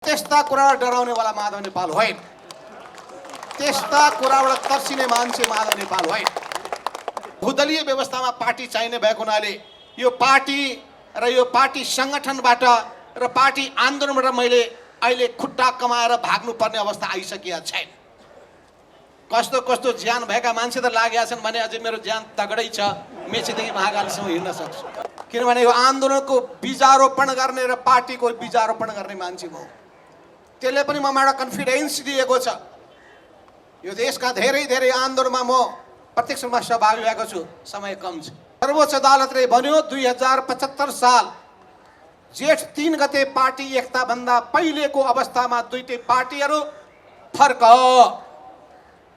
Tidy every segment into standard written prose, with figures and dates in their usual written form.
त्यस्ता कुराबाट डराउनेवाला माधव नेपाल होइन। त्यस्ता कुराबाट तर्सिने मान्छे माधव नेपाल होइन। बहुदलीय व्यवस्थामा पार्टी चाहिने भएको हुनाले यो पार्टी र यो पार्टी संगठनबाट र पार्टी आन्दोलनबाट मैले अहिले खुट्टा कमाएर भाग्नुपर्ने अवस्था आइसकेको छैन। कस्तो कस्तो ज्यान भएका मान्छे त लागेका छन् भने अझै मेरो ज्यान तगडै छ, मेचीदेखि महाकालीसम्म हिँड्न सक्छु। किनभने यो आन्दोलनको बीजारोपण गर्ने र पार्टीको बीजारोपण गर्ने मान्छे हो। त्यसले पनि ममा एउटा कन्फिडेन्स दिएको छ। यो देशका धेरै धेरै आन्दोलनमा म प्रत्यक्ष रूपमा सहभागी भएको छु। समय कम छ। सर्वोच्च अदालतले भन्यो 2075 साल जेठ 3 गते पार्टी एकता भन्दा पहिलेको अवस्थामा दुईटै पार्टीहरू फर्क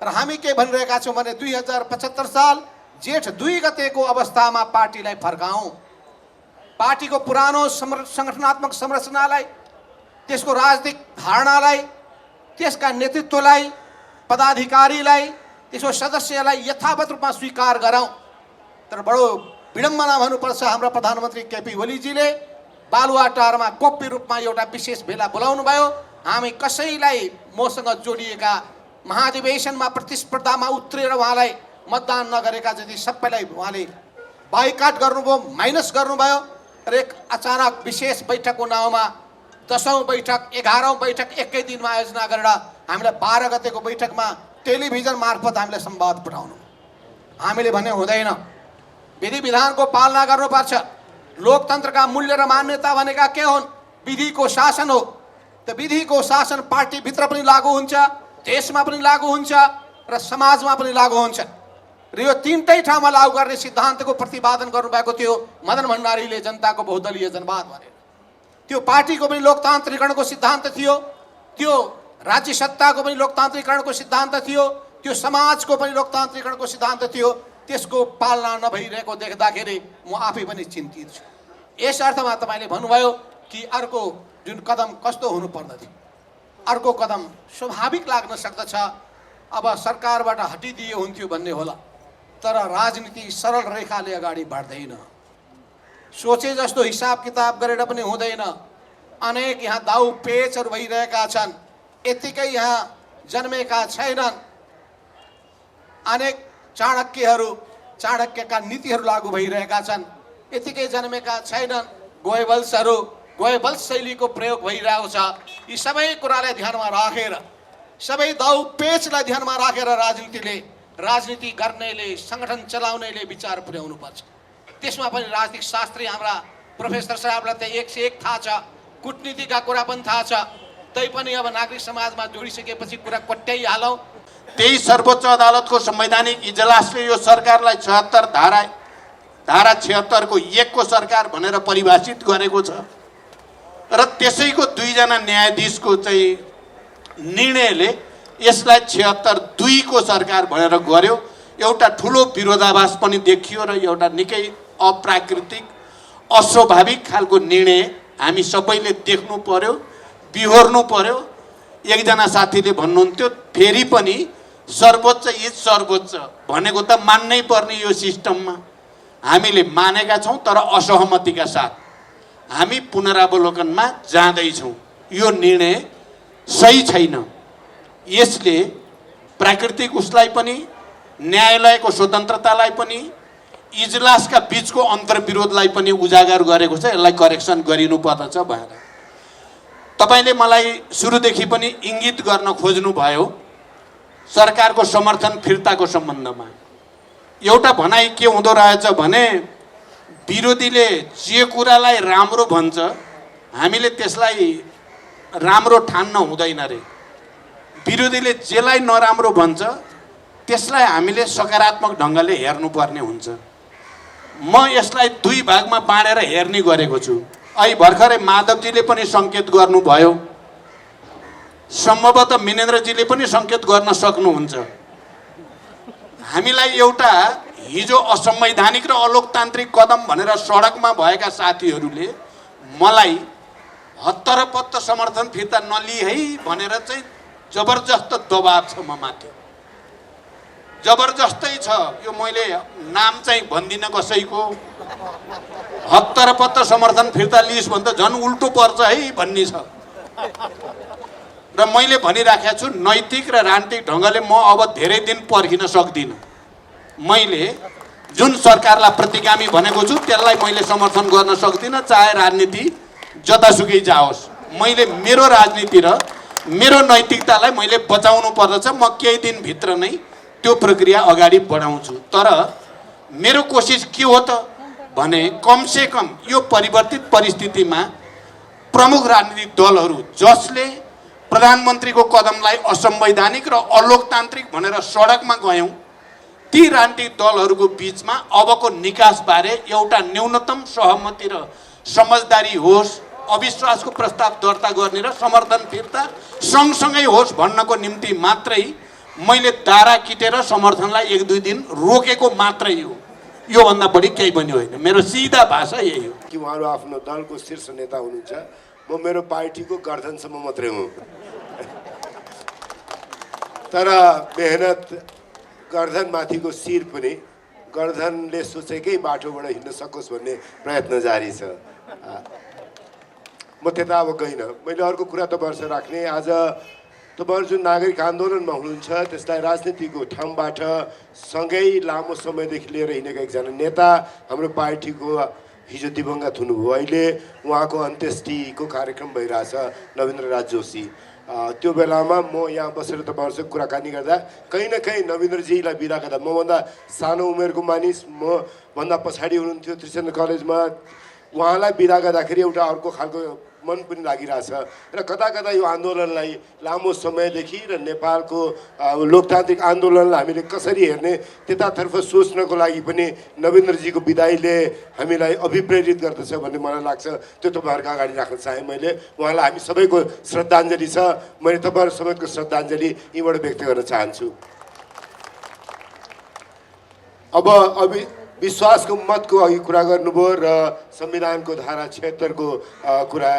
र हामी के भनिरहेका छौँ भने 2075 साल जेठ 2 गतेको अवस्थामा पार्टीलाई फर्काउँ। पार्टीको पुरानो संगठनात्मक संरचनालाई, त्यसको राजनीतिक धारणालाई, त्यसका नेतृत्वलाई, पदाधिकारीलाई, त्यसको सदस्यलाई यथावत रूपमा स्वीकार गरौँ। तर बडो विडम्बना भन्नुपर्छ, हाम्रो प्रधानमन्त्री केपी ओलीजीले बालुवाटारमा गोप्य रूपमा एउटा विशेष भेला बोलाउनु भयो। हामी कसैलाई मसँग जोडिएका महाधिवेशनमा प्रतिस्पर्धामा उत्रेर उहाँलाई मतदान नगरेका जति सबैलाई उहाँले बाइकाट गर्नुभयो, माइनस गर्नुभयो। र एक अचानक विशेष बैठकको नाउँमा 10औं बैठक 11औं बैठक एकै दिनमा आयोजना गरेर हामीलाई 12 गतेको बैठकमा टेलिभिजन मार्फत हामीलाई संवाद पठाउनु। हामीले भने हुँदैन, विधि विधानको पालना गर्नुपर्छ। लोकतन्त्रका मूल्य र मान्यता भनेका के हुन्? विधिको शासन हो। त विधिको शासन पार्टीभित्र पनि लागू हुन्छ, देशमा पनि लागू हुन्छ र समाजमा पनि लागू हुन्छ। र यो तीनटै ठाउँमा लागू गर्ने सिद्धान्तको प्रतिपादन गर्नुभएको थियो मदन भण्डारीले जनताको बहुदलीय जनवाद भनेर। त्यो पार्टीको पनि लोकतान्त्रिकरणको सिद्धान्त थियो, त्यो राज्य सत्ताको पनि लोकतान्त्रिकरणको सिद्धान्त थियो, त्यो समाजको पनि लोकतान्त्रिकरणको सिद्धान्त थियो। त्यसको पालना नभइरहेको देख्दाखेरि म आफै पनि चिन्तित छु। यस अर्थमा तपाईँले भन्नुभयो कि अर्को जुन कदम कस्तो हुनुपर्दथ्यो, अर्को कदम स्वाभाविक लाग्न सक्दछ, अब सरकारबाट हटिदिए हुन्थ्यो भन्ने होला। तर राजनीति सरल रेखाले अगाडि बढ्दैन। सोचे जस्तो हिसाब किताब गरेर पनि हुँदैन। अनेक यहाँ दाउ पेचहरू भइरहेका छन्। यतिकै यहाँ जन्मेका छैनन्। अनेक चाणक्यका नीतिहरू लागू भइरहेका छन्। यतिकै जन्मेका छैनन्। गोयबल्स शैलीको प्रयोग भइरहेको छ। यी सबै कुरालाई ध्यानमा राखेर, सबै दाउ पेचलाई ध्यानमा राखेर राजनीति गर्नेले, सङ्गठन चलाउनेले विचार पुर्याउनु पर्छ। त्यसमा पनि राजनीतिक शास्त्री हाम्रा प्रोफेसर साहबलाई त 1 से 1 थाहा छ, कूटनीतिका कुरा पनि थाहा छ। तैपनि अब नागरिक समाजमा जोडिसकेपछि कुरा कोट्याइहालौँ। त्यही सर्वोच्च अदालतको संवैधानिक इजलासले यो सरकारलाई 76 धारा 76 को 1 को सरकार भनेर परिभाषित गरेको छ र त्यसैको 2 जना न्यायाधीशको चाहिँ निर्णयले यसलाई 76(2) को सरकार भनेर गर्यो। एउटा ठुलो विरोधाभास पनि देखियो र एउटा निकै अप्राकृतिक अस्वाभाविक खालको निर्णय हामी सबैले देख्नु पर्यो, बिहोर्नु पर्यो। एकजना साथीले भन्नुहुन्थ्यो फेरि पनि सर्वोच्च इज सर्वोच्च भनेको त मान्नै पर्ने यो सिस्टममा। हामीले मानेका छौँ तर असहमतिका साथ हामी पुनरावलोकनमा जाँदैछौँ। यो निर्णय सही छैन। यसले प्राकृतिक उसलाई पनि, न्यायालयको स्वतन्त्रतालाई पनि, इजलासका बीचको अन्तर्विरोधलाई पनि उजागर गरेको छ। यसलाई करेक्सन गरिनुपर्दछ भनेर तपाईँले मलाई सुरुदेखि पनि इङ्गित गर्न खोज्नुभयो सरकारको समर्थन फिर्ताको सम्बन्धमा। एउटा भनाइ के हुँदो रहेछ भने विरोधीले जे कुरालाई राम्रो भन्छ हामीले त्यसलाई राम्रो ठान्न हुँदैन रे। विरोधीले जेलाई नराम्रो भन्छ त्यसलाई हामीले सकारात्मक ढङ्गले हेर्नुपर्ने हुन्छ। म यसलाई 2 भागमा बाँडेर हेर्ने गरेको छु। अहिले भर्खरै माधवजीले पनि सङ्केत गर्नुभयो, सम्भवतः मिनेन्द्रजीले पनि सङ्केत गर्न सक्नुहुन्छ। हामीलाई एउटा हिजो असंवैधानिक र अलोकतान्त्रिक कदम भनेर सडकमा भएका साथीहरूले मलाई हत्तरपत्त समर्थन फिर्ता नलिए है भनेर चाहिँ जबरजस्त दबाब छ म माथि। जबरजस्तै छ। यो मैले नाम चाहिँ भन्दिनँ कसैको। हत्तरपत्त समर्थन फिर्ता लिइस् भने त झन् उल्टो पर्छ है भन्ने छ। र मैले भनिराखेको छु नैतिक र राजनीतिक ढङ्गले म अब धेरै दिन पर्खिन सक्दिनँ। मैले जुन सरकारलाई प्रतिगामी भनेको छु त्यसलाई मैले समर्थन गर्न सक्दिनँ, चाहे राजनीति जतासुकै जाओस्। मैले मेरो राजनीति र मेरो नैतिकतालाई मैले बचाउनु पर्दछ। म केही दिनभित्र नै त्यो प्रक्रिया अगाडि बढाउँछु। तर मेरो कोसिस के हो त भने कमसे कम यो परिवर्तित परिस्थितिमा प्रमुख राजनीतिक दलहरू जसले प्रधानमन्त्रीको कदमलाई असंवैधानिक र अलोकतान्त्रिक भनेर सडकमा गयौँ, ती राजनीतिक दलहरूको बिचमा अबको निकासबारे एउटा न्यूनतम सहमति र समझदारी होस्, अविश्वासको प्रस्ताव दर्ता गर्ने र समर्थन फिर्ता सँगसँगै होस् भन्नको निम्ति मात्रै मैले दारा किटेर समर्थनलाई 1-2 दिन रोकेको मात्रै हो। योभन्दा बढी केही पनि होइन। मेरो सिधा भाषा यही हो कि उहाँहरू आफ्नो दलको शीर्ष नेता हुनुहुन्छ, म मेरो पार्टीको गर्दनसम्म मात्रै हुँ। तर मेहनत गर्दनमाथिको शिर पनि गर्दनले सोचेकै बाटोबाट हिँड्न सकोस् भन्ने प्रयत्न जारी छ। म त्यता अब गइनँ। मैले अर्को कुरा तपाईँहरूसँग राख्ने, आज तपाईँहरू जुन नागरिक आन्दोलनमा हुनुहुन्छ त्यसलाई राजनीतिको ठाउँबाट सँगै लामो समयदेखि लिएर हिँडेका एकजना नेता हाम्रो पार्टीको हिजो दिवंगत हुनुभयो। अहिले उहाँको अन्त्येष्टिको कार्यक्रम भइरहेछ, नवीन्द्र राज जोशी। त्यो बेलामा म यहाँ बसेर तपाईँहरूसँग कुराकानी गर्दा कहीँ न कहीँ नवीन्द्रजीलाई बिदा गर्दा, मभन्दा सानो उमेरको मानिस, म भन्दा पछाडि हुनुहुन्थ्यो त्रिचन्द्र कलेजमा, उहाँलाई बिदा गर्दाखेरि एउटा अर्को खालको मन पनि लागिरहेछ। र कता कता यो आन्दोलनलाई लामो समयदेखि र नेपालको लोकतान्त्रिक आन्दोलनलाई हामीले कसरी हेर्ने त्यतातर्फ सोच्नको लागि पनि नवीन्द्रजीको विदाईले हामीलाई अभिप्रेरित गर्दछ भन्ने मलाई लाग्छ। त्यो तपाईँहरूको अगाडि राख्न चाहेँ मैले। उहाँलाई हामी सबैको श्रद्धाञ्जली छ। मैले तपाईँहरू सबैको श्रद्धाञ्जली यहीँबाट व्यक्त गर्न चाहन्छु। अब विश्वासको मतको अघि कुरा गर्नुभयो र संविधानको धारा 76 को कुरा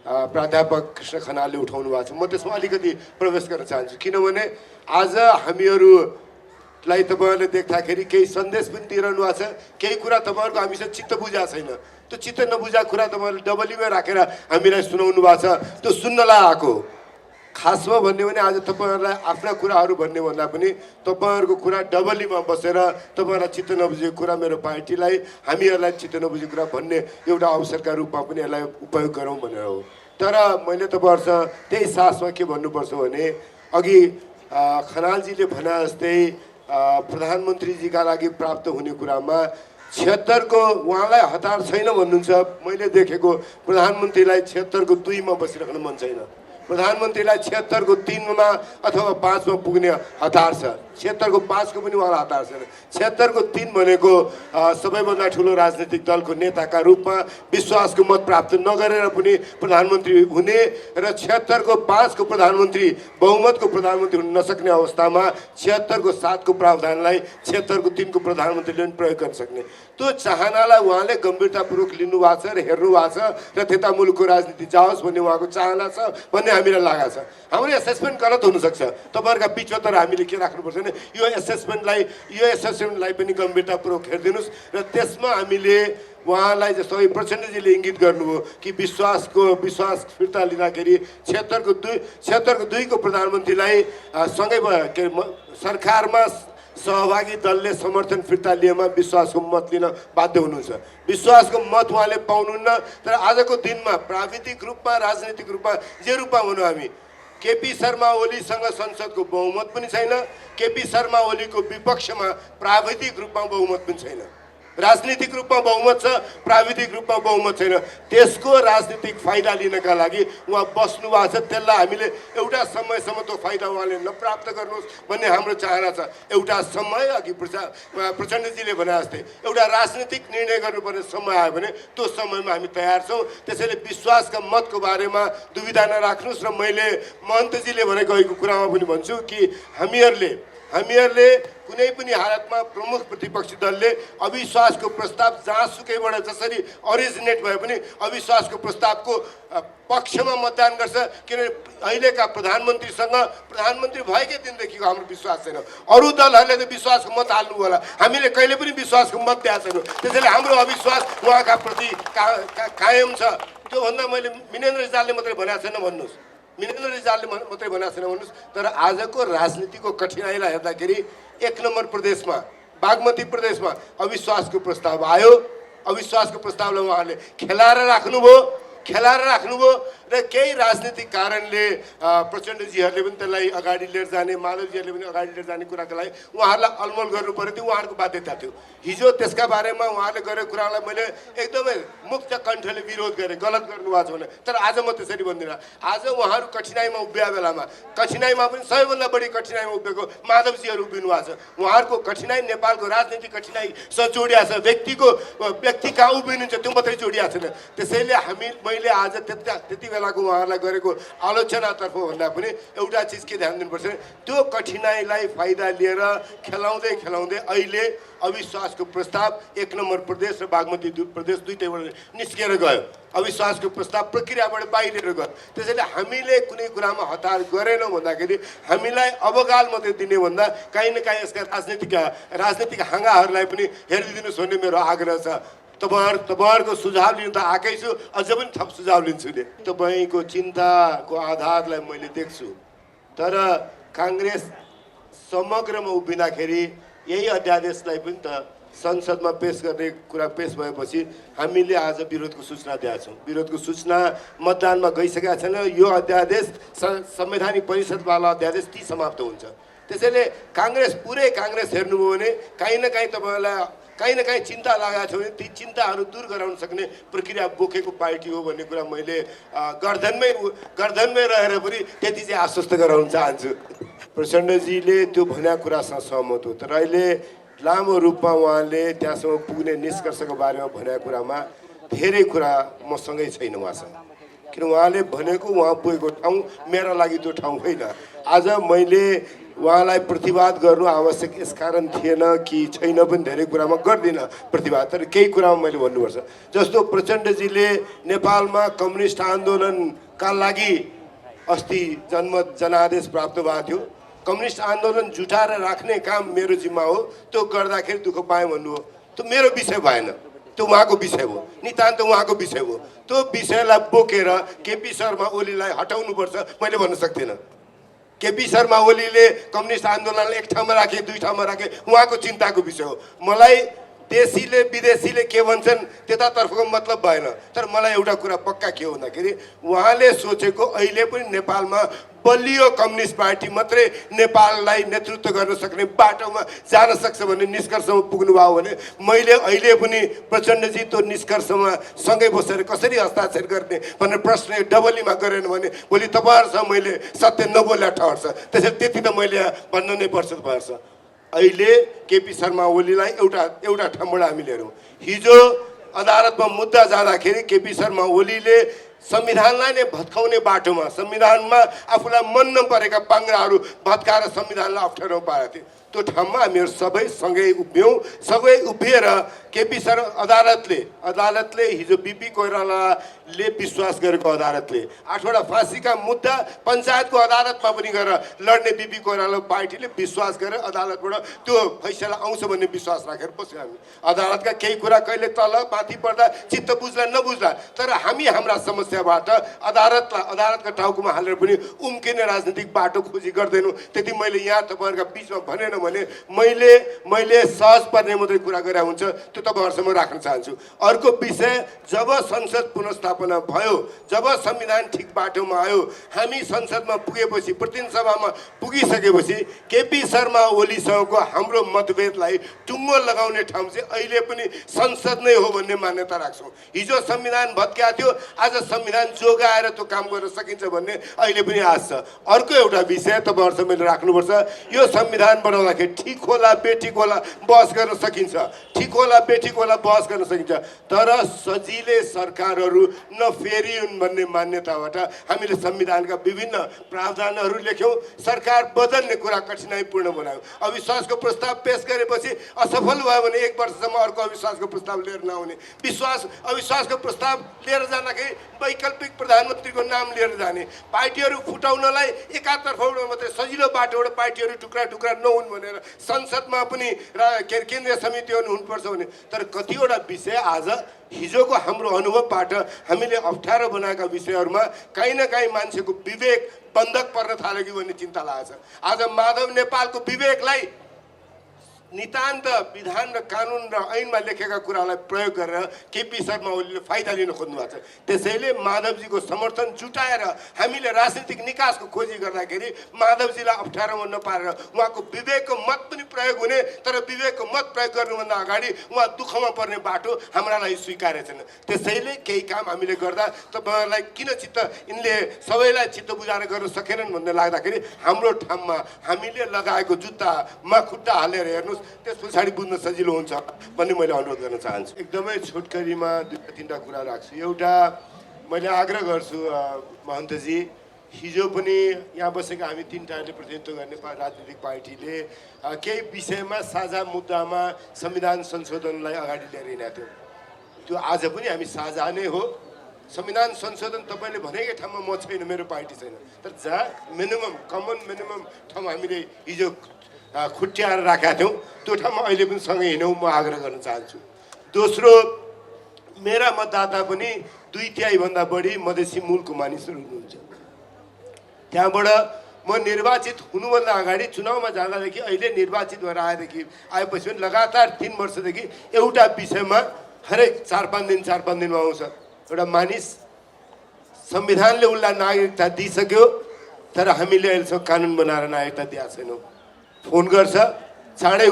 प्राध्यापक कृष्ण खनालले उठाउनु भएको छ। म त्यसमा अलिकति प्रवेश गर्न चाहन्छु, किनभने आज हामीहरूलाई तपाईँहरूले देख्दाखेरि केही सन्देश पनि दिइरहनु भएको छ, केही कुरा तपाईँहरूको हामीसँग चित्त बुझा छैन। त्यो चित्त नबुझा कुरा तपाईँहरूले डबलीमा राखेर हामीलाई सुनाउनु भएको छ, त्यो सुन्नलाई आएको। खासमा भन्यो भने आज तपाईँहरूलाई आफ्ना कुराहरू भन्ने भन्दा पनि तपाईँहरूको कुरा डबलीमा बसेर तपाईँहरूलाई चित्त नबुझेको कुरा मेरो पार्टीलाई, हामीहरूलाई चित्त नबुझेको कुरा भन्ने एउटा अवसरका रूपमा पनि यसलाई उपयोग गरौँ भनेर हो। तर मैले तपाईँहरूसँग त्यही सासमा के भन्नुपर्छ भने, अघि खनालजीले भने जस्तै प्रधानमन्त्रीजीका लागि प्राप्त हुने कुरामा 76 को उहाँलाई हतार छैन भन्नुहुन्छ। मैले देखेको प्रधानमन्त्रीलाई 76 को 2 मा बसिराख्न मन छैन। प्रधानमन्त्रीलाई 76 को 3 मा अथवा 5 मा पुग्ने हतार छ। 76 को 5 को पनि उहाँलाई हतार छैन। 76 को 3 भनेको सबैभन्दा ठुलो राजनीतिक दलको नेताका रूपमा विश्वासको मत प्राप्त नगरेर पनि प्रधानमन्त्री हुने र 76 को 5 को प्रधानमन्त्री बहुमतको प्रधानमन्त्री हुन नसक्ने अवस्थामा 76 को 7 को प्रावधानलाई 76 को 3 को प्रधानमन्त्रीले पनि प्रयोग गर्न सक्ने, त्यो चाहनालाई उहाँले गम्भीरतापूर्वक लिनु भएको छ र हेर्नु भएको छ र त्यता मुलुकको राजनीति जाओस् भन्ने उहाँको चाहना छ भन्ने हामीलाई लागेको छ। हाम्रो एसेसमेन्ट गलत हुनसक्छ, तपाईँहरूका बिचमा, तर हामीले के राख्नुपर्छ भने यो एसेसमेन्टलाई पनि गम्भीरतापूर्वक हेरिदिनुहोस् र त्यसमा हामीले उहाँलाई जस्तो प्रचण्डजीले इङ्गित गर्नुभयो कि विश्वास फिर्ता लिँदाखेरि 76 को 2 को प्रधानमन्त्रीलाई सँगै सरकारमा सहभागी दलले समर्थन फिर्ता लिएमा विश्वासको मत लिन बाध्य हुनुहुन्छ। विश्वासको मत उहाँले पाउनुहुन्न। तर आजको दिनमा प्राविधिक रूपमा, राजनीतिक रूपमा, जे रूपमा भनौँ हामी, केपी शर्मा ओलीसँग संसदको बहुमत पनि छैन, केपी शर्मा ओलीको विपक्षमा प्राविधिक रूपमा बहुमत पनि छैन। राजनीतिक रूपमा बहुमत छ, प्राविधिक रूपमा बहुमत छैन। त्यसको राजनीतिक फाइदा लिनका लागि उहाँ बस्नु भएको छ। त्यसलाई हामीले एउटा समयसम्म त्यो फाइदा उहाँले नप्राप्त गर्नुहोस् भन्ने हाम्रो चाहना छ। एउटा समय, अघि प्रचण्डजीले भने जस्तै एउटा राजनीतिक निर्णय गर्नुपर्ने समय आयो भने त्यो समयमा हामी तयार छौँ। त्यसैले विश्वासका मतको बारेमा दुविधा नराख्नुहोस्। र मैले महन्तजीले भनेको अहिलेको कुरामा पनि भन्छु कि हामीहरूले कुनै पनि हालतमा प्रमुख प्रतिपक्षी दलले अविश्वासको प्रस्ताव जहाँसुकैबाट जसरी अरिजिनेट भए पनि अविश्वासको प्रस्तावको पक्षमा मतदान गर्छ, किनभने अहिलेका प्रधानमन्त्री भएकै दिनदेखिको हाम्रो विश्वास छैन। अरू दलहरूले त विश्वासको मत हाल्नु होला, हामीले कहिले पनि विश्वासको मत दिएको छैनौँ। त्यसैले हाम्रो अविश्वास उहाँका प्रति कायम छ। त्योभन्दा मैले मिनेन्द्र रिजालले मात्रै भनेको छैन भन्नुहोस्, मिनेन्द्र रिजालले मात्रै भनेको छैन भन्नुहोस्। तर आजको राजनीतिको कठिनाइलाई हेर्दाखेरि 1 नम्बर प्रदेशमा बागमती प्रदेशमा अविश्वासको प्रस्ताव आयो। अविश्वासको प्रस्तावलाई उहाँहरूले खेलाएर राख्नुभयो र केही राजनीतिक कारणले प्रचण्डजीहरूले पनि त्यसलाई अगाडि लिएर जाने, माधवजीहरूले पनि अगाडि लिएर जाने कुराको लागि उहाँहरूलाई अलमल गर्नु पर्यो, त्यो उहाँहरूको बाध्यता थियो। हिजो त्यसका बारेमा उहाँहरूले गरेको कुरालाई मैले एकदमै मुक्त कण्ठले विरोध गरेँ, गलत गर्नुभएको छ भने। तर आज म त्यसरी भन्दिनँ। आज उहाँहरू कठिनाइमा उभिया बेलामा, कठिनाइमा पनि सबैभन्दा बढी कठिनाइमा उभिएको माधवजीहरू उभिनु भएको छ। उहाँहरूको कठिनाइ नेपालको राजनीतिक कठिनाइसँग जोडिया छ, व्यक्ति कहाँ उभिनुहुन्छ त्यो मात्रै जोडिया छैन। त्यसैले मैले आज त्यति बेलाको उहाँहरूलाई गरेको आलोचनातर्फ भन्दा पनि एउटा चिज के ध्यान दिनुपर्छ, त्यो कठिनाइलाई फाइदा लिएर खेलाउँदै अहिले अविश्वासको प्रस्ताव 1 नम्बर प्रदेश र बागमती प्रदेश दुईटैबाट निस्किएर गयो। अविश्वासको प्रस्ताव प्रक्रियाबाट बाहिर गयो। त्यसैले हामीले कुनै कुरामा हतार गरेनौँ भन्दाखेरि हामीलाई अवगाल मात्रै दिने भन्दा काहीँ न काहीँ यसका राजनीतिक हाँगाहरूलाई पनि हेरिदिनुहोस् भन्ने मेरो आग्रह छ। तपाईँहरूको सुझाव लिनु त आएकै छु, अझ पनि थप सुझाव लिन्छु नि। तपाईँको चिन्ताको आधारलाई मैले देख्छु, तर काङ्ग्रेस समग्रमा उभिँदाखेरि यही अध्यादेशलाई पनि त संसदमा पेश गर्ने कुरा पेश भएपछि हामीले आज विरोधको सूचना दिएका छौँ। विरोधको सूचना मतदानमा गइसकेका छैन। यो अध्यादेश संवैधानिक परिषदवाला अध्यादेश ती समाप्त हुन्छ। त्यसैले पुरै काङ्ग्रेस हेर्नुभयो भने काहीँ न काहीँ तपाईँलाई काहीँ न काहीँ चिन्ता लागेको छ भने ती चिन्ताहरू दूर गराउन सक्ने प्रक्रिया बोकेको पार्टी हो भन्ने कुरा मैले गर्दनमै रहेर पनि त्यति चाहिँ आश्वस्त गराउन चाहन्छु। प्रचण्डजीले त्यो भनेको कुरासँग सहमत हो, तर अहिले लामो रूपमा उहाँले त्यहाँसम्म पुग्ने निष्कर्षको बारेमा भनेको कुरामा धेरै कुरा मसँगै छैन उहाँसँग। किन उहाँले भनेको उहाँ पुगेको ठाउँ मेरा लागि त्यो ठाउँ होइन। आज मैले उहाँलाई प्रतिवाद गर्नु आवश्यक यसकारण थिएन कि छैन पनि धेरै कुरामा गर्दिनँ प्रतिवाद, तर केही कुरामा मैले भन्नुपर्छ। जस्तो प्रचण्डजीले नेपालमा कम्युनिस्ट आन्दोलनका लागि अस्ति जनादेश प्राप्त भएको थियो। कम्युनिस्ट आन्दोलन जुटाएर राख्ने काम मेरो जिम्मा हो, त्यो गर्दाखेरि दुःख पाएँ भन्नुभयो। त्यो मेरो विषय भएन, त्यो उहाँको विषय हो, नितान्त उहाँको विषय हो। त्यो विषयलाई बोकेर केपी शर्मा ओलीलाई हटाउनुपर्छ मैले भन्न सक्दिनँ। केपी शर्मा ओलीले कम्युनिस्ट आन्दोलनलाई एक ठाउँमा राखे, दुई ठाउँमा राखे, उहाँको चिन्ताको विषय हो। मलाई देशीले विदेशीले के भन्छन् त्यतातर्फको मतलब भएन। तर मलाई एउटा कुरा पक्का के हो भन्दाखेरि उहाँले सोचेको अहिले पनि नेपालमा बलियो कम्युनिस्ट पार्टी मात्रै नेपाललाई नेतृत्व गर्न सक्ने बाटोमा जान सक्छ भन्ने निष्कर्षमा पुग्नुभयो भने मैले अहिले पनि प्रचण्डजी त्यो निष्कर्षमा सँगै बसेर कसरी हस्ताक्षर गर्ने भन्ने प्रश्न डबलीमा गरेन भने भोलि तपाईँहरूसँग मैले सत्य नबोल्या ठहर्छ। त्यसैले त्यति त मैले भन्नु नै पर्छ। अहिले केपी शर्मा ओलीलाई एउटा ठाउँबाट हामीले हेरौँ। हिजो अदालतमा मुद्दा जाँदाखेरि केपी शर्मा ओलीले संविधानलाई नै भत्काउने बाटोमा संविधानमा आफूलाई मन नपरेका पाङ्ग्राहरू भत्काएर संविधानलाई अप्ठ्यारो पारेका थिए। त्यो ठाउँमा हामीहरू सबै सँगै उभियौँ। सबै उभिएर केपी शर्मा अदालतले हिजो बिपी कोइरालाले विश्वास गरेको अदालतले 8वटा फाँसीका मुद्दा पञ्चायतको अदालतमा पनि गएर लड्ने बिपी कोइराला पार्टीले विश्वास गरेर अदालतबाट त्यो फैसला आउँछ भन्ने विश्वास राखेर बस्यौँ हामी। अदालतका केही कुरा कहिले तल माथि पर्दा चित्त बुझ्ला नबुझ्ला, तर हामी हाम्रा समस्याबाट अदालतका टाउकोमा हालेर पनि उम्किने राजनीतिक बाटो खोजी गर्दैनौँ। त्यति मैले यहाँ तपाईँहरूका बिचमा भनेन भने मैले सहज पर्ने मात्रै कुरा गरे हुन्छ, त्यो तपाईँहरूसँग राख्न चाहन्छु। अर्को विषय, जब संसद पुनर्स्थापना भयो, जब संविधान ठिक बाटोमा आयो, हामी संसदमा पुगेपछि प्रतिनिधि सभामा पुगिसकेपछि केपी शर्मा ओलीसँगको हाम्रो मतभेदलाई टुङ्गो लगाउने ठाउँ चाहिँ अहिले पनि संसद नै हो भन्ने मान्यता राख्छौँ। हिजो संविधान भत्किएको थियो, आज संविधान जोगाएर त्यो काम गर्न सकिन्छ भन्ने अहिले पनि आश छ। अर्को एउटा विषय तपाईँहरूसँग मैले राख्नुपर्छ, यो संविधान बनाउँदाखेरि ठिक होला बेठिक होला बहस गर्न सकिन्छ, ठिक होला बेठिक होला बहस गर्न सकिन्छ, तर सजिलै सरकारहरू नफेरियुन् भन्ने मान्यताबाट हामीले संविधानका विभिन्न प्रावधानहरू लेख्यौँ। सरकार बदल्ने कुरा कठिनाइपूर्ण बनायौँ। अविश्वासको प्रस्ताव पेश गरेपछि असफल भयो भने 1 वर्षसम्म अर्को अविश्वासको प्रस्ताव लिएर नआउने, अविश्वासको प्रस्ताव लिएर जाँदाखेरि वैकल्पिक प्रधानमन्त्रीको नाम लिएर जाने, पार्टीहरू फुटाउनलाई एकातर्फ मात्रै सजिलो बाटोबाट पार्टीहरू टुक्रा टुक्रा नहुन् भनेर संसदमा पनि केन्द्रीय समितिहरू हुनुपर्छ भने, तर कतिवटा विषय आज हिजोको हाम्रो अनुभवबाट हामीले अप्ठ्यारो बनाएका विषयहरूमा काहीँ न काहीँ मान्छेको विवेक बन्धक पर्न थाल्यो कि भन्ने चिन्ता लागेको छ। आज माधव नेपालको विवेकलाई नितान्त विधान र कानुन र ऐनमा लेखेका कुरालाई प्रयोग गरेर केपी शर्मा ओलीले फाइदा लिन खोज्नु भएको छ। त्यसैले माधवजीको समर्थन जुटाएर हामीले राजनीतिक निकासको खोजी गर्दाखेरि माधवजीलाई अप्ठ्यारोमा नपारेर उहाँको विवेकको मत पनि प्रयोग हुने, तर विवेकको मत प्रयोग गर्नुभन्दा अगाडि उहाँ दुःखमा पर्ने बाटो हाम्रा लागि स्वीकार्य छैन। त्यसैले केही काम हामीले गर्दा तपाईँहरूलाई किन चित्त यिनले सबैलाई चित्त बुझाएर गर्न सकेनन् भन्ने लाग्दाखेरि हाम्रो ठाउँमा हामीले लगाएको जुत्तामा खुट्टा हालेर हेर्नुहोस्, त्यस पछाडि बुझ्न सजिलो हुन्छ भन्ने मैले अनुरोध गर्न चाहन्छु। एकदमै छोटकरीमा दुईवटा तिनवटा कुरा राख्छु। एउटा, मैले आग्रह गर्छु महन्तजी, हिजो पनि यहाँ बसेका हामी तिनवटाले प्रतिनिधित्व गर्ने राजनीतिक पार्टीले केही विषयमा साझा मुद्दामा संविधान संशोधनलाई अगाडि लिएर हिँडेका थियौँ। त्यो आज पनि हामी साझा नै हो। संविधान संशोधन तपाईँले भनेकै ठाउँमा म छैन, मेरो पार्टी छैन, तर जहाँ मिनिमम कमन मिनिमम ठाउँ हामीले हिजो खुट्याएर राखेका थियौँ, त्यो ठाउँमा अहिले पनि सँगै हिँडौँ, म आग्रह गर्न चाहन्छु। दोस्रो, मेरा मतदाता पनि 2/3 बढी मधेसी मूलको मानिसहरू हुनुहुन्छ। त्यहाँबाट म निर्वाचित हुनुभन्दा अगाडि चुनावमा जाँदादेखि अहिले निर्वाचित भएर आएपछि पनि लगातार 3 वर्षदेखि एउटा विषयमा हरेक 4-5 दिनमा आउँछ। एउटा मानिस संविधानले उसलाई नागरिकता दिइसक्यो, तर हामीले अहिलेसम्म कानुन बनाएर नागरिकता दिएको छैनौँ। फोन गर्छ, चाँडै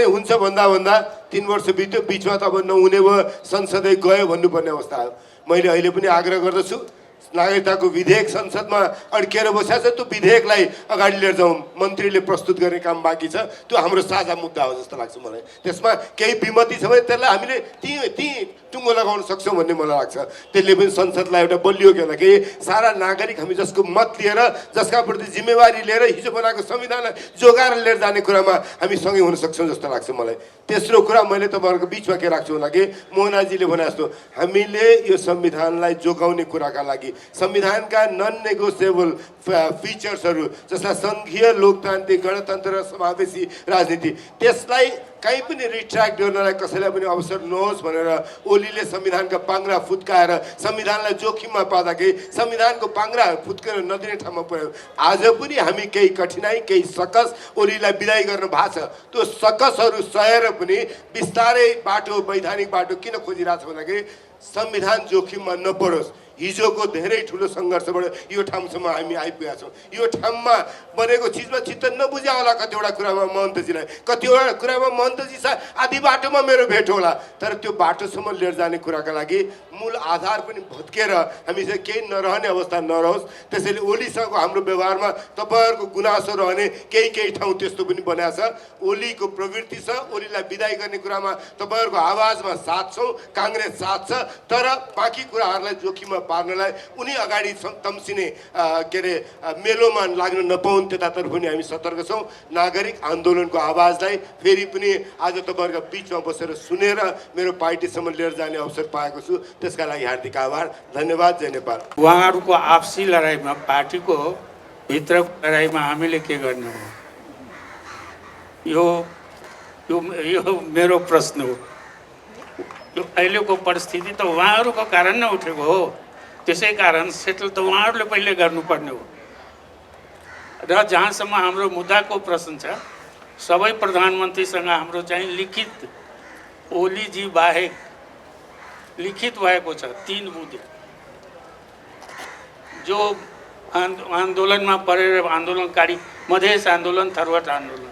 हुन्छ भन्दा 3 वर्ष बित्यो, बिचमा त अब नहुने भयो, संसदै गयो भन्नुपर्ने अवस्था आयो। मैले अहिले पनि आग्रह गर्दछु, नागरिकताको विधेयक संसदमा अड्किएर बसेको छ, त्यो विधेयकलाई अगाडि लिएर जाउँ। मन्त्रीले प्रस्तुत गर्ने काम बाँकी छ, त्यो हाम्रो साझा मुद्दा हो जस्तो लाग्छ मलाई। त्यसमा केही विमति छ भने त्यसलाई हामीले ती टुङ्गो लगाउन सक्छौँ भन्ने मलाई लाग्छ। त्यसले पनि संसदलाई एउटा बलियो के कि सारा नागरिक हामी जसको मत लिएर, जसका प्रति जिम्मेवारी लिएर हिजो बनाएको संविधानलाई जोगाएर लिएर जाने कुरामा हामी सँगै हुन सक्छौँ जस्तो लाग्छ मलाई। तेस्रो कुरा, मैले तपाईँहरूको बिचमा के राख्छु होला कि मोहनाजीले भने जस्तो हामीले यो संविधानलाई जोगाउने कुराका लागि संविधानका नन नेगोसिएबल फिचर्सहरू जस्ता सङ्घीय लोकतान्त्रिक गणतन्त्र र समावेशी राजनीति, त्यसलाई कहीँ पनि रिट्र्याक्ट गर्नलाई कसैलाई पनि अवसर नहोस् भनेर ओलीले संविधानका पाङ्ग्रा फुत्काएर संविधानलाई जोखिममा पार्दाखेरि संविधानको पाङ्ग्रा फुत्केर नदिने ठाउँमा पुर्यायो। आज पनि हामी केही कठिनाइ, केही सकस ओलीलाई विदाई गर्न भएको छ। त्यो सकसहरू सहेर पनि बिस्तारै बाटो, वैधानिक बाटो किन खोजिरहेको छ भन्दाखेरि संविधान जोखिममा नपरोस्। हिजोको धेरै ठुलो सङ्घर्षबाट यो ठाउँसम्म हामी आइपुगेका छौँ। यो ठाउँमा बनेको चिजमा चित्त नबुझ्या होला कतिवटा कुरामा महन्तजीलाई, कतिवटा कुरामा महन्तजी आधी बाटोमा मेरो भेट होला, तर त्यो बाटोसम्म लिएर जाने कुराका लागि मूल आधार पनि भत्केर हामी चाहिँ केही नरहने अवस्था नरहोस्। त्यसैले ओलीसँगको हाम्रो व्यवहारमा तपाईँहरूको गुनासो रहने केही ठाउँ त्यस्तो पनि बनाएको छ। ओलीको प्रवृत्ति छ, ओलीलाई विदाई गर्ने कुरामा तपाईँहरूको आवाजमा साथ छौँ, काङ्ग्रेस साथ छ, तर बाँकी कुराहरूलाई जोखिममा पार्नलाई उनी अगाडि तम्सिने मेलोमा लाग्न नपाउन्, त्यतातर्फ पनि हामी सतर्क छौँ। नागरिक आन्दोलनको आवाजलाई फेरि पनि आज तपाईँहरूका बिचमा बसेर सुनेर मेरो पार्टीसम्म लिएर जाने अवसर पाएको छु, त्यसका लागि हार्दिक आभार, धन्यवाद। जय नेपाल। उहाँहरूको आपसी लडाइँमा, पार्टीको भित्रको लडाइँमा हामीले के गर्ने हो, यो मेरो प्रश्न हो। यो अहिलेको परिस्थिति त उहाँहरूको कारण नै उठेको हो, त्यसै कारण सेटल त उहाँहरूले पहिले गर्नुपर्ने हो। र जहाँसम्म हाम्रो मुद्दाको प्रश्न छ, सबै प्रधानमन्त्रीसँग हाम्रो चाहिँ लिखित, ओलीजी बाहेक लिखित भएको छ 3 मुद्दे जो आन्दोलनमा परेर आन्दोलनकारी, मधेस आन्दोलन, थरवट आन्दोलन,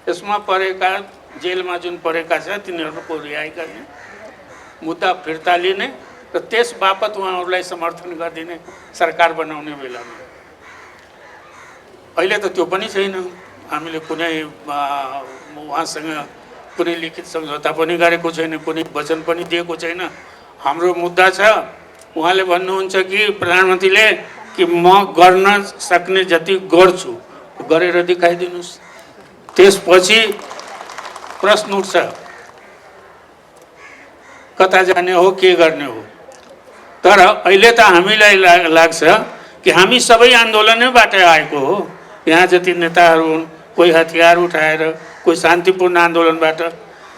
यसमा परेका, जेलमा जुन परेका छ तिनीहरूको रिहाई गर्ने, मुद्दा फिर्ता लिने र त्यस बापत उहाँहरूलाई समर्थन गरिदिने सरकार बनाउने बेलामा। अहिले त त्यो पनि छैन। हामीले कुनै उहाँसँग कुनै लिखित सम्झौता पनि गरेको छैन, कुनै वचन पनि दिएको छैन। हाम्रो मुद्दा छ, उहाँले भन्नुहुन्छ कि प्रधानमन्त्रीले कि म गर्न सक्ने जति गर्छु, गरेर देखाइदिनुहोस्। त्यसपछि प्रश्न उठ्छ, कता जाने हो, के गर्ने हो। तर अहिले त हामीलाई लाग्छ कि हामी सबै आन्दोलनैबाट आएको हो। यहाँ जति नेताहरू हुन्, कोही हतियार उठाएर, कोही शान्तिपूर्ण आन्दोलनबाट,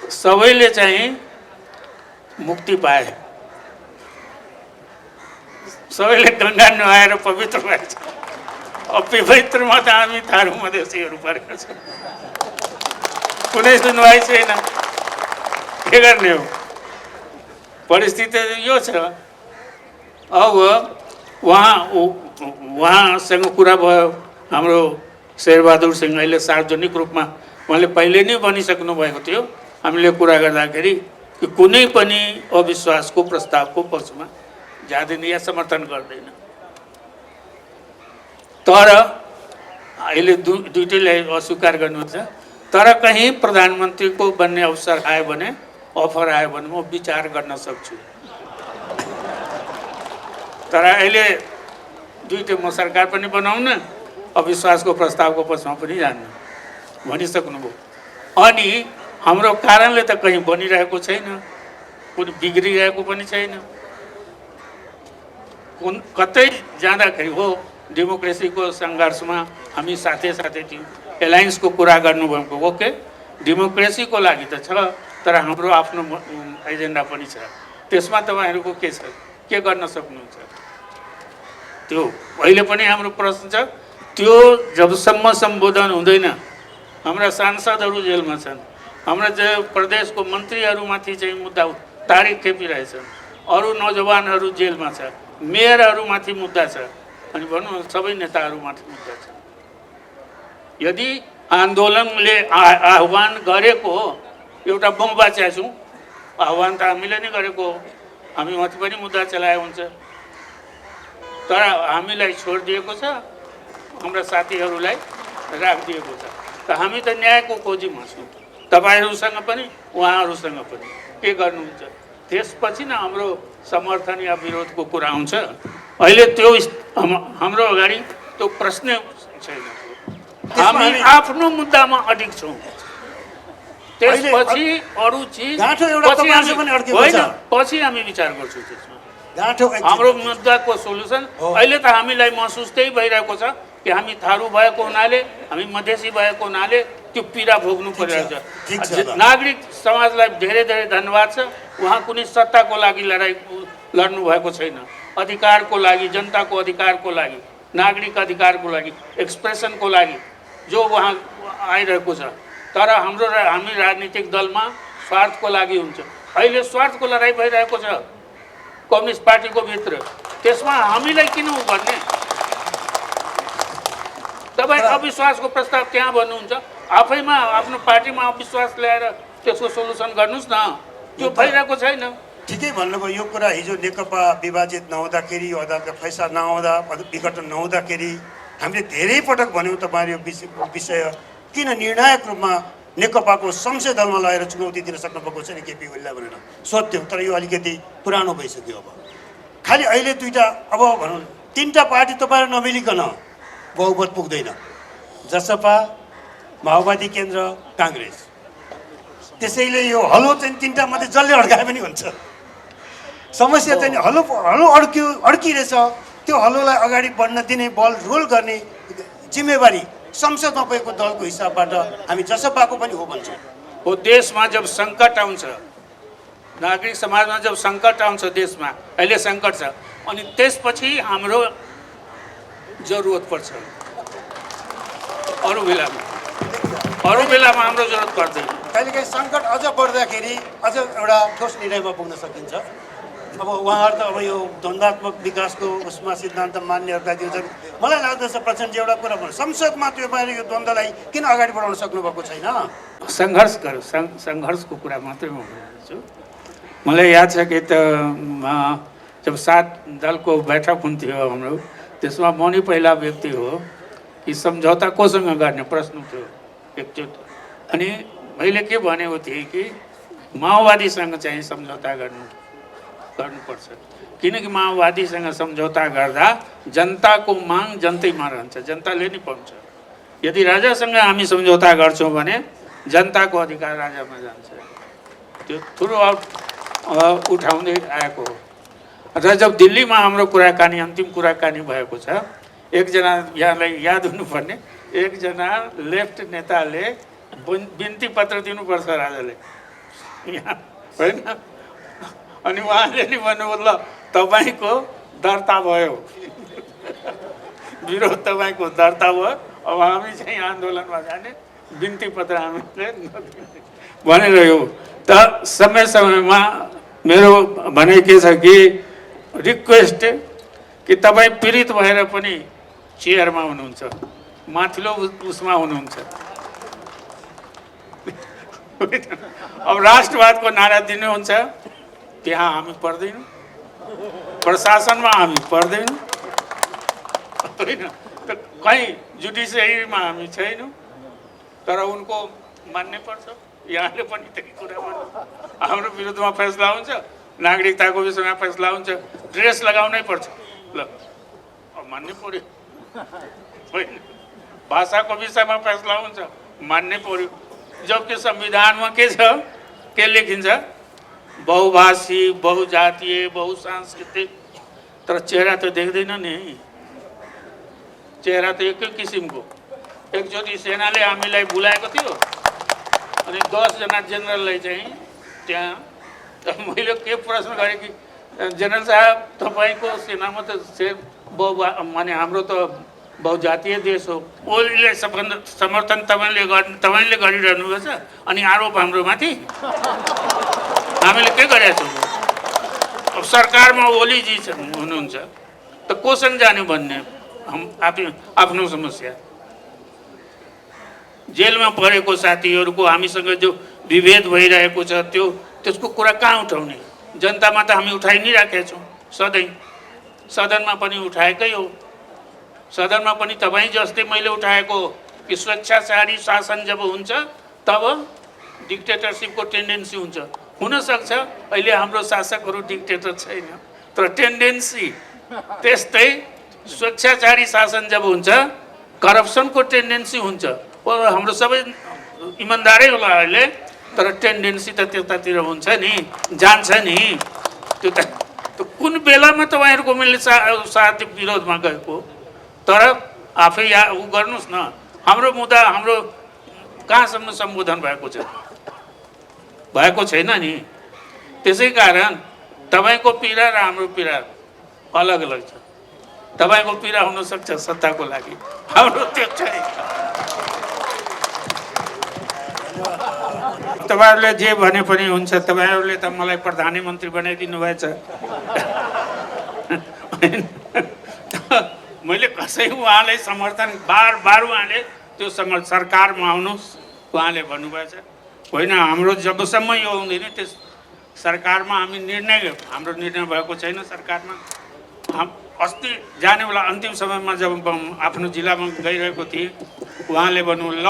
सबैले चाहिँ मुक्ति पाए, सबैले गङ्गा नुहाएर पवित्र भएछ। अपवित्रमा त हामी थारू मधेसीहरू परेका छौँ, कुनै सुनवाई छैन, के गर्ने हो? परिस्थिति यो छ। अब उहाँसँग कुरा भयो, हाम्रो शेरबहादुरसँग अहिले सार्वजनिक रूपमा उहाँले पहिले नै भनिसक्नु भएको थियो हामीले कुरा गर्दाखेरि कि कुनै पनि अविश्वासको प्रस्तावको पक्षमा जाँदैन या समर्थन गर्दैन। तर अहिले दुईटैलाई अस्वीकार गर्नुहुन्छ। तर कहीँ प्रधानमन्त्रीको बन्ने अवसर आयो भने, अफर आयो भने म विचार गर्न सक्छु। तर अहिले दुईटै म सरकार पनि बनाउन, अविश्वासको प्रस्तावको पक्षमा पनि जान्न भनिसक्नुभयो। अनि हाम्रो कारणले त कहीँ बनिरहेको छैन, कुनै बिग्रिरहेको पनि छैन। कतै जाँदाखेरि हो डेमोक्रेसीको सङ्घर्षमा हामी साथै साथै थियौँ। एलायन्सको कुरा गर्नुभएको ओके, डेमोक्रेसीको लागि त छ, तर हाम्रो आफ्नो एजेन्डा पनि छ। त्यसमा तपाईँहरूको के छ, के गर्न सक्नुहुन्छ? त्यो अहिले पनि हाम्रो प्रश्न छ। त्यो जबसम्म सम्बोधन हुँदैन, हाम्रा सांसदहरू जेलमा छन्, हाम्रा प्रदेशको मन्त्रीहरूमाथि चाहिँ मुद्दा तारिक खेपिरहेछन्, अरू नौजवानहरू जेलमा छ, मेयरहरूमाथि मुद्दा छ, अनि भनौँ सबै नेताहरूमाथि मुद्दा छ। यदि आन्दोलनले आह्वान गरेको एउटा बम बाच्याछौँ, आह्वान त हामीले नै गरेको हो, हामीमाथि पनि मुद्दा चलाए हुन्छ। तर हामीलाई छोडिदिएको छ, हाम्रा साथीहरूलाई राखिदिएको छ। त हामी त न्यायको खोजीमा छौँ, तपाईँहरूसँग पनि उहाँहरूसँग पनि। के गर्नुहुन्छ? त्यसपछि न हाम्रो समर्थन या विरोधको कुरा आउँछ। अहिले त्यो हाम्रो अगाडि त्यो प्रश्न छैन। हामी आफ्नो मुद्दामा अडिग छौँ। त्यसपछि अरू चिज पछि हामी विचार गर्छौँ। त्यसमा हाम्रो मुद्दाको सोल्युसन अहिले त हामीलाई महसुस त्यही भइरहेको छ कि हामी थारू भएको हुनाले, हामी मधेसी भएको हुनाले त्यो पीडा भोग्नु परिरहेको छ। नागरिक समाजलाई धेरै धेरै धन्यवाद छ। उहाँ कुनै सत्ताको लागि लडाइँ लड्नु भएको छैन, अधिकारको लागि, जनताको अधिकारको लागि, नागरिक अधिकारको लागि, एक्सप्रेसनको लागि जो उहाँ आइरहेको छ। तर हामी राजनीतिक दलमा स्वार्थको लागि हुन्छ। अहिले स्वार्थको लडाइँ भइरहेको छ कम्युनिस्ट पार्टीको भित्र। त्यसमा हामीलाई किन भन्ने? तपाईँ अविश्वासको प्रस्ताव त्यहाँ भन्नुहुन्छ, आफैमा आफ्नो पार्टीमा अविश्वास ल्याएर त्यसको सोल्युसन गर्नुहोस् न। त्यो भइरहेको छैन। ठिकै भन्नुभयो। यो कुरा हिजो नेकपा विभाजित नहुँदाखेरि, यो अदालतका फैसला नआउँदा, विघटन नहुँदाखेरि हामीले धेरै पटक भन्यौँ तपाईँहरू विषय किन निर्णायक रूपमा नेकपाको संसदीय दलमा लगेर चुनौती दिन सक्नु भएको छैन केपी ओलीलाई भनेर सोध्थ्यौँ। तर यो अलिकति पुरानो भइसक्यो। अब खालि अहिले दुईवटा, अब भनौँ तिनवटा पार्टी तपाईँहरू नमिलिकन बहुमत पुग्दैन। जसपा, माओवादी केन्द्र, काङ्ग्रेस। त्यसैले यो हलो चाहिँ तिनवटा मात्रै जसले अड्काए पनि हुन्छ। समस्या चाहिँ हलो अड्किरहेछ। त्यो हलोलाई अगाडि बढ्न दिने, बल रोल गर्ने जिम्मेवारी संसदमा भएको दलको हिसाबबाट हामी जसपाको पनि हो भन्छौँ। हो देशमा जब सङ्कट आउँछ, नागरिक समाजमा जब सङ्कट आउँछ, देशमा अहिले सङ्कट छ, अनि त्यसपछि हाम्रो जरुरत पर्छ। अरू बेलामा हाम्रो जरुरत पर्दैन। कहिलेकाहीँ सङ्कट अझ बढ्दाखेरि अझ एउटा ठोस निर्णयमा पुग्न सकिन्छ। अब उहाँहरू त अब यो द्वन्द्वात्मक विकासको उसमा सिद्धान्त मान्नेहरूका दिन्छन्। मलाई लाग्दछ प्रचण्डजी एउटा कुरा भन्नु, संसदमा त्यो बाहिर यो द्वन्द्वलाई किन अगाडि बढाउन सक्नुभएको छैन? सङ्घर्षको कुरा मात्रै म भन्छु। मलाई याद छ कि जब 7 दलको बैठक हुन्थ्यो हाम्रो, त्यसमा म नै पहिला व्यक्ति हो कि सम्झौता कोसँग गर्ने प्रश्न थियो एकचोटि। अनि मैले के भनेको थिएँ कि माओवादीसँग चाहिँ सम्झौता गर्नुपर्छ, किनकि माओवादीसँग सम्झौता गर्दा जनताको माग जनतैमा रहन्छ, जनताले नै पाउँछ। यदि राजासँग हामी सम्झौता गर्छौँ भने जनताको अधिकार राजामा जान्छ। त्यो थ्रु आउट उठाउँदै आएको हो। र जब दिल्लीमा हाम्रो कुराकानी अन्तिम कुराकानी भएको छ, एकजना यहाँलाई याद हुनुपर्ने, एकजना लेफ्ट नेताले बिन्ती पत्र दिनुपर्छ राजाले यहाँ, होइन? अनि उहाँले नि भन्नुभयो ल तपाईँको दर्ता भयो, विरोध तपाईँको दर्ता भयो, अब हामी चाहिँ आन्दोलनमा जाने, बिन्ती पत्र हामीले भनेर यो। त समय समयमा मेरो भनाइ के छ कि रिक्वेस्ट कि तपाईँ पीडित भएर पनि चेयरमा हुनुहुन्छ, माथिल्लो उसमा हुनुहुन्छ। अब राष्ट्रवादको नारा दिनुहुन्छ, त्यहाँ हामी पर्दैनौँ, प्रशासनमा हामी पर्दैनौँ, होइन? त कहीँ जुडिसियरीमा हामी छैनौँ, तर उनको मान्नै पर्छ। यहाँले पनि त्यही कुरा भन्नु, हाम्रो विरुद्धमा फैसला हुन्छ, नागरिकताको विषयमा फैसला हुन्छ, ड्रेस लगाउनै पर्छ, ल अब मान्नै पर्यो, होइन? भाषाको विषयमा फैसला हुन्छ, मान्नै पर्यो। जबकि संविधानमा के छ, के लेखिन्छ? बहुभाषी, बहुजातीय, बहुसांस्कृतिक, तर चेहरा त देख्दैन नि, चेहरा त एकै किसिमको। एकचोटि सेनाले हामीलाई बोलाएको थियो अनि 10 जना जेनरललाई चाहिँ त्यहाँ, मैले के प्रश्न गरेँ कि जेनरल साहब तपाईँको सेनामा त माने हाम्रो त बहुजातीय देश हो, ओलीले समर्थन तपाईँले गरिरहनु भएको छ अनि आरोप हाम्रो माथि, हामीले के गरेका छौँ? अब सरकारमा ओलीजी हुनुहुन्छ त कोसँग जाने भन्ने आफ्नो समस्या। जेलमा परेको साथीहरूको हामीसँग जो विभेद भइरहेको छ त्यसको कुरा कहाँ उठाउने? जनतामा त हामी उठाइ नै राखेका छौँ सधैँ, सदनमा पनि उठाएकै हो। सदनमा पनि तपाईँ जस्तै मैले उठाएको कि स्वेच्छाचारी शासन जब हुन्छ तब डिक्टेटरसिपको टेन्डेन्सी हुन्छ। हुनसक्छ अहिले हाम्रो शासकहरू डिक्टेटर छैन, तर टेन्डेन्सी त्यस्तै स्वेच्छाचारी शासन जब हुन्छ करप्सनको टेन्डेन्सी हुन्छ। हाम्रो सबै इमान्दारै होला अहिले, तर टेन्डेन्सी त त्यतातिर हुन्छ नि, जान्छ नि। त्यो त कुन बेलामा तपाईँहरूको मैले साथ विरोधमा गएको, तर आफै ऊ गर्नुहोस् न, हाम्रो मुद्दा हाम्रो कहाँसम्म सम्बोधन भएको छैन नि। त्यसै कारण तपाईँको पीडा र हाम्रो पीडा अलग अलग छ। तपाईँको पीडा हुनसक्छ सत्ताको लागि, हाम्रो त्यो छैन। तपाईँहरूले जे भने पनि हुन्छ, तपाईँहरूले त मलाई प्रधानमन्त्री बनाइदिनु भएछ। मैले कसै उहाँलाई समर्थन बार उहाँले त्यो सरकारमा आउनुहोस् उहाँले भन्नुभएछ, होइन हाम्रो जबसम्म यो हुँदैन त्यस सरकारमा हामी हाम्रो निर्णय भएको छैन सरकारमा। अस्ति जाने बेला अन्तिम समयमा जब आफ्नो जिल्लामा गइरहेको थिएँ, उहाँले भन्नु ल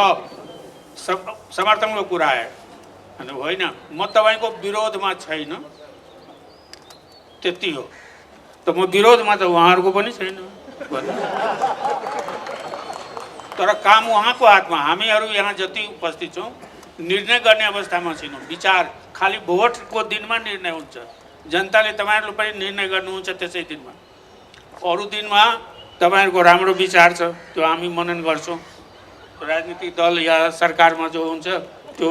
समर्थनको कुरा आयो, अनि होइन म तपाईँको विरोधमा छैन, त्यति हो। त म विरोधमा त उहाँहरूको पनि छैन, तर काम उहाँको हातमा। हामीहरू यहाँ जति उपस्थित छौँ निर्णय गर्ने अवस्थामा छैनौँ। विचार खालि भोटको दिनमा निर्णय हुन्छ, जनताले तपाईँहरूले पनि निर्णय गर्नुहुन्छ त्यसै दिनमा। अरू दिनमा तपाईँहरूको राम्रो विचार छ त्यो हामी मनन गर्छौँ, राजनीतिक दल या सरकारमा जो हुन्छ त्यो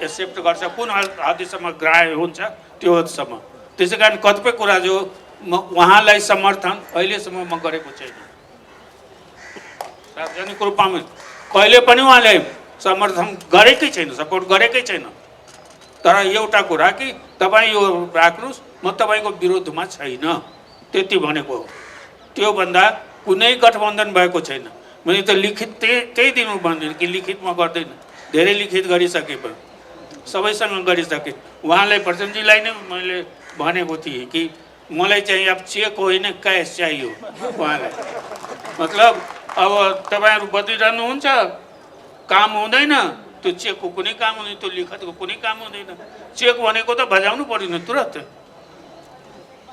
एक्सेप्ट गर्छ, कुन हदसम्म ग्राह्य हुन्छ त्यो हदसम्म। त्यसै कारण कतिपय कुरा जो उहाँलाई समर्थन अहिलेसम्म म गरेको छैन, सार्वजनिक रूपमा कहिले पनि उहाँले समर्थन गरेकै छैन, सपोर्ट गरेकै छैन। तर एउटा कुरा कि तपाईँ यो राख्नुहोस्, म तपाईँको विरोधमा छैन, त्यति भनेको हो। त्योभन्दा कुनै गठबन्धन भएको छैन। मैले त लिखित त्यही दिनु भन्दैन कि लिखित म गर्दैन, धेरै लिखित गरिसके पनि सबैसँग गरिसकेँ। उहाँलाई प्रचण्डजीलाई नै मैले भनेको थिएँ कि मलाई चाहिँ अब चेक होइन क्यास चाहियो उहाँलाई। मतलब अब तपाईँहरू बदलिरहनुहुन्छ, काम हुँदैन, त्यो चेकको कुनै काम हुँदैन, त्यो लिखतको कुनै काम हुँदैन। चेक भनेको त बजाउनु पर्दैन तुरत,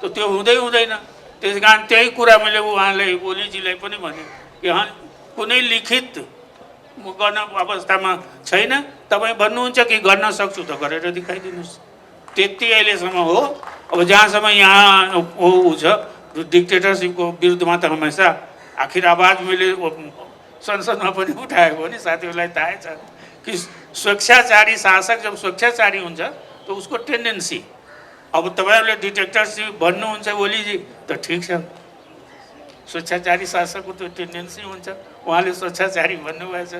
त्यो हुँदैन। त्यस कारण त्यही कुरा मैले उहाँलाई ओलीजीलाई पनि भने कि कुनै लिखित म गर्न अवस्थामा छैन, तपाईँ भन्नुहुन्छ कि गर्न सक्छु त गरेर देखाइदिनुहोस्, त्यति अहिलेसम्म हो। अब जहाँसम्म यहाँ ऊ छ डिक्टेटरसिपको विरुद्धमा त हमेसा आखिर आवाज मैले संसदमा पनि उठाएको हो नि, साथीहरूलाई थाहै छ कि स्वेच्छाचारी शासक जब स्वेच्छाचारी हुन्छ त उसको टेन्डेन्सी, अब तपाईँहरूले डिक्टेटरसिप भन्नुहुन्छ ओलीजी त ठिक छ, स्वेच्छाचारी शासकको त्यो टेन्डेन्सी हुन्छ, उहाँले स्वेच्छाचारी भन्नुभएछ।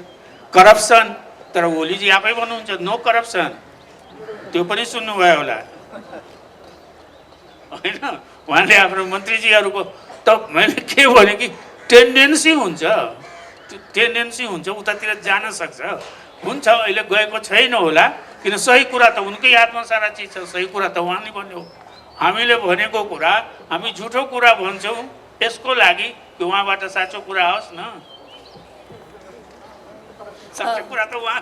करप्सन, तर ओलीजी आफै भन्नुहुन्छ नो करप्सन, त्यो पनि सुन्नुभयो होला होइन, उहाँले आफ्नो मन्त्रीजीहरूको त मैले के भने कि टेन्डेन्सी हुन्छ, टेन्डेन्सी हुन्छ, उतातिर जान सक्छ, हुन्छ अहिले गएको छैन होला, किन सही कुरा त उनकै हातमा सारा चिज छ, सही कुरा त उहाँले भन्यो। हामीले भनेको कुरा हामी झुठो कुरा भन्छौँ यसको लागि कि उहाँबाट साँचो कुरा होस् न, साँचो कुरा त उहाँ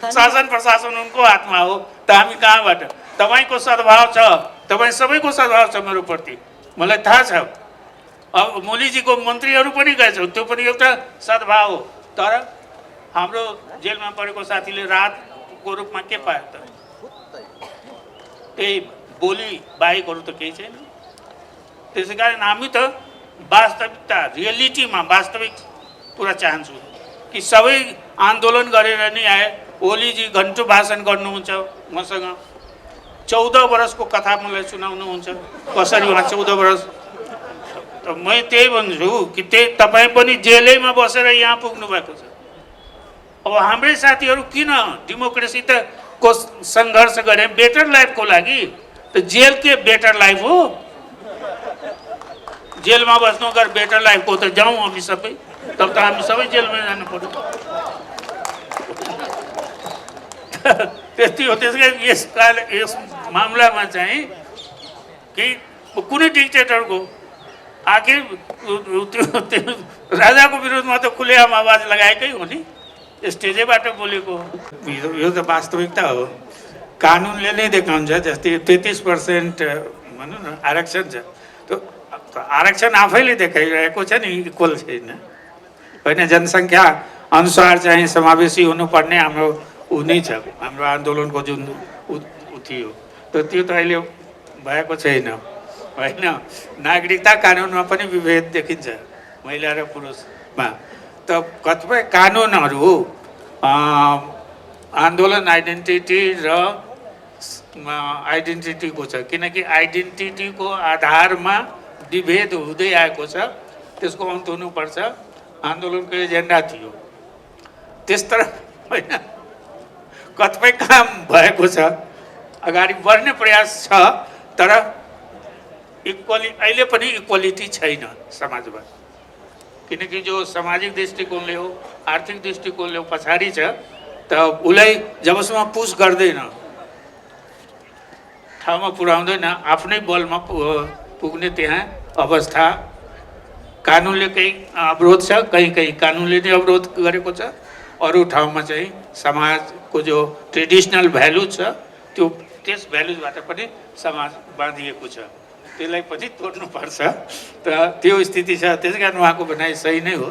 शासन प्रशासन उनको हातमा हो, त हामी कहाँबाट? तपाईँको सद्भाव छ, तपाईँ सबैको सद्भाव छ मेरो प्रति, मलाई थाहा छ। अब मोलीजीको मन्त्रीहरू पनि गएछौँ, त्यो पनि एउटा सद्भाव हो, तर हाम्रो जेलमा परेको साथीले राहतको रूपमा के पायो त? त्यही बोली बाहेकहरू त केही छैन। त्यसै कारण हामी त वास्तविकता रियलिटीमा वास्तविक कुरा चाहन्छु कि सबै आन्दोलन गरेर नै आए। ओलीजी घन्टु भाषण गर्नुहुन्छ मसँग, 14 वर्षको कथा मलाई सुनाउनुहुन्छ कसरी उहाँ 14 वर्ष, त म त्यही भन्छु कि तपाईँ पनि जेलैमा बसेर यहाँ पुग्नु भएको छ। अब हाम्रै साथीहरू किन डेमोक्रेसी त को सङ्घर्ष गरे बेटर लाइफको लागि, त जेल के बेटर लाइफ हो? जेलमा बस्नु अगर बेटर लाइफको त जाउँ हामी सबै, तब त हामी सबै जेलमा जानु पर्यो। त्यति हो। त्यसै यस मामलामा चाहिँ कि कुनै डिक्टेटरको आखिर त्यो राजाको विरोधमा त खुलेआम आवाज लगाएकै हो नि, स्टेजैबाट बोलेको। यो त वास्तविकता हो, कानुनले नै देखाउँछ। जस्तै 33% भनौँ न आरक्षण छ, त्यो आरक्षण आफैले देखाइरहेको छ नि इक्वल छैन होइन, जनसङ्ख्या अनुसार चाहिँ समावेशी हुनुपर्ने हाम्रो ऊ नै छ, हाम्रो आन्दोलनको जुन ऊ थियो, त्यो त अहिले भएको छैन होइन। नागरिकता कानुनमा पनि विभेद देखिन्छ महिला र पुरुषमा। त कतिपय कानुनहरू आन्दोलन आइडेन्टिटी र आइडेन्टिटीको छ, किनकि आइडेन्टिटीको आधारमा विभेद हुँदै आएको छ, त्यसको अन्त हुनुपर्छ। आन्दोलनको एजेन्डा थियो त्यस तरह होइन, कतिपय काम भएको छ, अगाडि बढ्ने प्रयास छ, तर अहिले पनि इक्वालिटी छैन समाजमा, किनकि जो सामाजिक दृष्टिकोणले हो आर्थिक दृष्टिकोणले हो पछाडि छ, त उसलाई जबसम्म पुस गर्दैन ठाउँमा पुर्याउँदैन आफ्नै बलमा पुग्ने त्यहाँ अवस्था। कानुनले केही अवरोध छ, कहीँ कानुनले नै अवरोध गरेको छ, अरू ठाउँमा चाहिँ समाजको जो ट्रेडिसनल भ्यालु छ त्यस भ्यालुजबाट पनि समाज बाँधिएको छ, त्यसलाई पनि तोड्नुपर्छ। त त्यो स्थिति छ, त्यसै कारण उहाँको भनाइ सही नै हो।